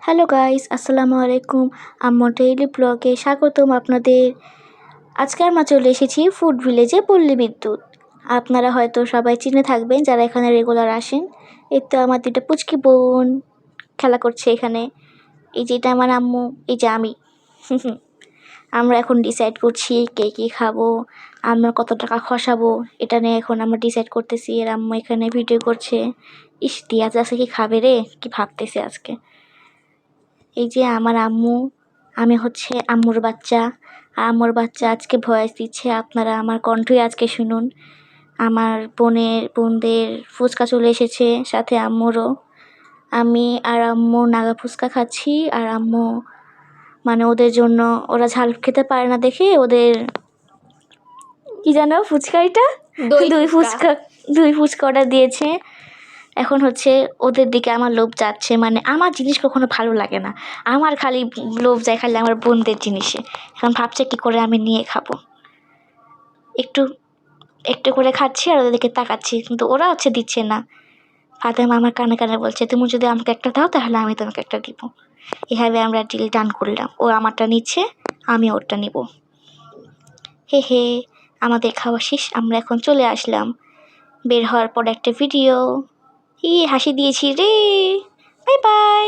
Hello guys, আসসালামু আলাইকুম। আম্মু ডেইলি ব্লগে স্বাগতম আপনাদের। আজকে আমরা চলে এসেছি ফুড ভিলেজে পল্লী বিদ্যুৎ। আপনারা হয়তো সবাই চিনে থাকবেন যারা এখানে রেগুলার আসেন। এই তো আমার দুটো পুচকি বোন খেলা করছে এখানে। এই যে এটা আমার আম্মু, এই যে আমি। আমরা এখন ডিসাইড করছি কে কী খাবো, আমরা কত টাকা খসাবো, এটা নিয়ে এখন আমরা ডিসাইড করতেছি। আর আম্মু এখানে ভিডিও করছে। ইস, দিয়াজ আছে কি খাবে রে, কি ভাবতেছে আজকে। এই যে আমার আম্মু, আমি হচ্ছে আম্মুর বাচ্চা। আম্মুর বাচ্চা আজকে ভয়েস দিচ্ছে, আপনারা আমার কণ্ঠই আজকে শুনুন। আমার বোনদের ফুচকা চলে এসেছে, সাথে আম্মুরও। আমি আর আম্মু নাগা ফুচকা খাচ্ছি, আর আম্মু মানে ওদের জন্য, ওরা ঝাল খেতে পারে না দেখে ওদের কি জানো ফুচকা, এটা দুই ফুচকা অর্ডার দিয়েছে। এখন হচ্ছে ওদের দিকে আমার লোভ যাচ্ছে, মানে আমার জিনিস কখনো ভালো লাগে না, আমার খালি লোভ যায় খালি আমার বোনদের জিনিসে। এখন ভাবছে কী করে আমি নিয়ে খাবো, একটু একটু করে খাচ্ছি আর ওদের দিকে তাকাচ্ছি, কিন্তু ওরা হচ্ছে দিচ্ছে না। ফাতেমা আমার কানে কানে বলছে, তুমি যদি আমাকে একটা দাও তাহলে আমি তোমাকে একটা দিব। এভাবে আমরা ডিল ডান করলাম, ও আমারটা নিচ্ছে, আমি ওরটা নিব। হে হে, আমাদের খাওয়া শেষ, আমরা এখন চলে আসলাম। বের হওয়ার পর একটা ভিডিও, হাসি দিয়েছি রে। Bye bye.